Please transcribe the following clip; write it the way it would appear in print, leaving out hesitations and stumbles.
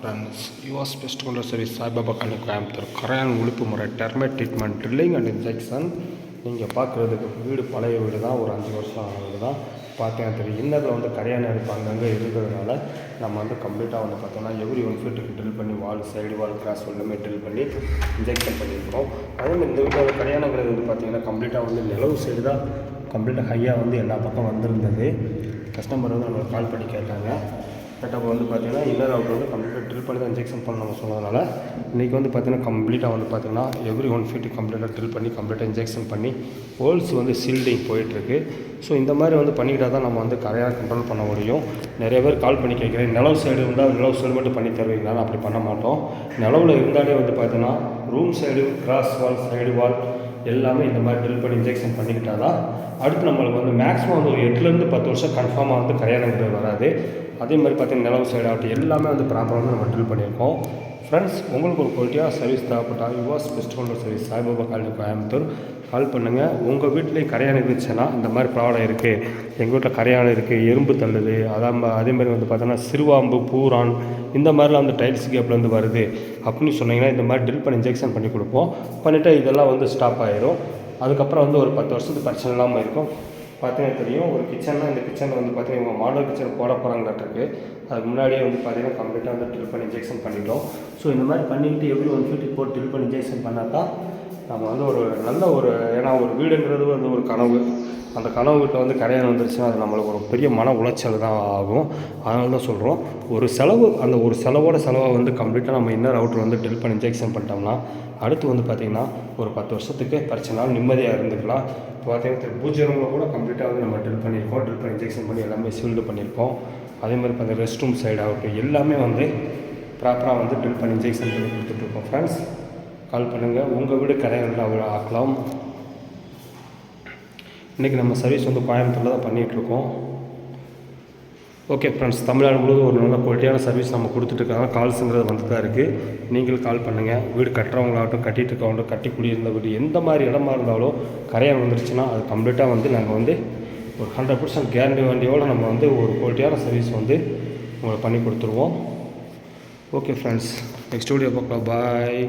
Friends US best counter service Saibaba colony Coimbatore கரையான் ஒழிப்பு முறை termite treatment drilling and injection. நீங்கள் பார்க்குறதுக்கு வீடு பழைய வீடு தான், ஒரு 5 வருஷம் ஆன வீடு தான். பார்த்தீங்கன்னா தெரியும், இன்னரில் வந்து கரையான் இருப்பு அங்கங்கே இருக்கிறதுனால நம்ம வந்து கம்ப்ளீட்டாக வந்து பார்த்தோம்னா எவ்ரி 1 ஃபீட்டுக்கு ட்ரில் பண்ணி வால் சைடு வால் கிராஸ் எல்லாமே ட்ரில் பண்ணி இன்ஜெக்ஷன் பண்ணியிருக்கிறோம். அதேமாதிரி இந்த வீட்டோட கரையானங்கிறது வந்து பார்த்திங்கன்னா கம்ப்ளீட்டாக வந்து நிலவு சைடு தான் கம்ப்ளீட்டாக ஹையாக வந்து எல்லா பக்கம் வந்திருந்தது. கஸ்டமர் வந்து நம்மளுக்கு கால் பண்ணி கேட்டாங்க. கரெக்டாக வந்து பார்த்திங்கன்னா இன்னர் அவுட் வந்து கம்ப்ளீட்டாக ட்ரில் பண்ணி தான் இன்ஜெக்ஷன் பண்ண நம்ம சொன்னதுனால இன்றைக்கி வந்து பார்த்திங்கன்னா கம்ப்ளீட்டாக வந்து பார்த்திங்கன்னா எவ்ரி 1 ஃபீட்டு கம்ப்ளீட்டாக ட்ரில் பண்ணி கம்ப்ளீட்டாக இன்ஜெக்ஷன் பண்ணி ஹோல்ஸ் வந்து சீல்டிங் போயிட்டுருக்கு. ஸோ இந்த மாதிரி வந்து பண்ணிக்கிட்டால் தான் நம்ம வந்து கரையாக கண்ட்ரோல் பண்ண முடியும். நிறைய பேர் கால் பண்ணி கேட்குறேன், நிலவு சைடு இருந்தால் நிலவு சைடு மட்டும் பண்ணி தருவீங்களான்னு. அப்படி பண்ண மாட்டோம். நிலவில் இருந்தாலே வந்து பார்த்திங்கன்னா ரூம் சைடு கிராஸ் வால் சைடு வால் எல்லாமே இந்த மாதிரி ட்ரில் பண்ணி இன்ஜெக்ஷன் பண்ணிக்கிட்டால் தான் அடுத்து நம்மளுக்கு வந்து மேக்ஸிமம் வந்து ஒரு 8லேருந்து 10 வருஷம் கன்ஃபார்மாக வந்து கரையானங்கிறது வராது. அதே மாதிரி பார்த்திங்கன்னா நிலவு சைடு ஆகட்டும் எல்லாமே வந்து ப்ராப்பராக வந்து நம்ம ட்ரில் பண்ணியிருக்கோம். ஃப்ரெண்ட்ஸ், உங்களுக்கு ஒரு குவாலிட்டியாக சர்வீஸ் தேவைப்பட்டால் US best counter service Saibaba colony Coimbatore call பண்ணுங்கள். உங்கள் வீட்டிலே கரையான் இருந்துச்சுன்னா இந்த மாதிரி ப்ராப்ளம் இருக்குது, எங்கள் வீட்டில் கரையான் இருக்குது, எறும்பு தள்ளுது, அதேமாதிரி வந்து பார்த்தோன்னா சிறுவாம்பு பூரான் இந்த மாதிரிலாம் வந்து டைல்ஸ் கேப்லேருந்து வருது அப்படின்னு சொன்னீங்கன்னா இந்த மாதிரி ட்ரில் பண்ணி இன்ஜெக்ஷன் பண்ணி கொடுப்போம். பண்ணிவிட்டு இதெல்லாம் வந்து ஸ்டாப் ஆகிரும். அதுக்கப்புறம் வந்து ஒரு 10 வருஷத்துக்கு பிரச்சனை இல்லாமல் இருக்கும். பார்த்தீங்கன்னா தெரியும், ஒரு கிச்சன்னா இந்த கிச்சனில் வந்து பார்த்தீங்கன்னா இவங்க மாடல் கிச்சன் போட போகிறாங்களாட்டிருக்கு. அதுக்கு முன்னாடியே வந்து பார்த்தீங்கன்னா கம்ப்ளீட்டாக வந்து ட்ரில் பண்ணி இன்ஜெக்ஷன் பண்ணிட்டோம். ஸோ இந்த மாதிரி பண்ணிக்கிட்டு எவ்ரி 1 ஃபீட்டுக்கு போட்டு ட்ரில் பண்ணி இன்ஜெக்ஷன் பண்ணால் தான் நம்ம வந்து ஒரு நல்ல ஒரு, ஏன்னா ஒரு வீடுங்கிறது வந்து ஒரு கனவு. அந்த கனவு வீட்டில் வந்து கரையான் வந்துருச்சுன்னா அது நம்மளுக்கு ஒரு பெரிய மன உளைச்சல் தான் ஆகும். அதனால தான் சொல்கிறோம், ஒரு செலவு, அந்த ஒரு செலவை வந்து கம்ப்ளீட்டாக நம்ம இன்னர் அவுட்டர் வந்து ட்ரில் பண்ணி இன்ஜெக்ஷன் பண்ணிட்டோம்னா அடுத்து வந்து பார்த்திங்கன்னா ஒரு 10 வருஷத்துக்கு பிரச்சனாலும் நிம்மதியாக இருந்துக்கலாம். இப்போ பார்த்திங்கன்னா பூஜை ரூமில் கூட கம்ப்ளீட்டாக வந்து நம்ம ட்ரில் பண்ணியிருக்கோம், ட்ரில் பண்ணி இன்ஜெக்ஷன் பண்ணி எல்லாமே சீல்டு பண்ணியிருக்கோம். அதேமாதிரி இப்போ அந்த ரெஸ்ட் ரூம் சைடு ஆகட்டும் எல்லாமே வந்து ப்ராப்பராக வந்து ட்ரில் பண்ணி இன்ஜெக்ஷன் பண்ணி கொடுத்துட்ருக்கோம். ஃப்ரெண்ட்ஸ், கால் பண்ணுங்கள், உங்கள் வீடு கரையான் அவ்வளோ ஆக்கலாம். இன்றைக்கி நம்ம சர்வீஸ் வந்து கோயம்புத்தூரில் தான் பண்ணிகிட்ருக்கோம். ஓகே ஃப்ரெண்ட்ஸ், தமிழ்நாடு முழுவதும் ஒரு நல்ல குவாலிட்டியான சர்வீஸ் நம்ம கொடுத்துட்ருக்காங்க. கால்ஸுங்கிறது வந்து தான் இருக்குது. நீங்களும் கால் பண்ணுங்கள். வீடு கட்டுறவங்களாகட்டும், கட்டிகிட்டு இருக்கவங்க, கட்டி குடியிருந்த வீடு எந்த மாதிரி இடமா இருந்தாலும் கரையான் வந்துருச்சுன்னா அது கம்ப்ளீட்டாக வந்து நாங்கள் வந்து ஒரு 100% கேரண்டி வண்டியோடு நம்ம வந்து ஒரு குவாலிட்டியான சர்வீஸ் வந்து உங்களுக்கு பண்ணி கொடுத்துருவோம். ஓகே ஃப்ரெண்ட்ஸ், நெக்ஸ்ட் வீடியோ பார்க்கலாம். பாய்.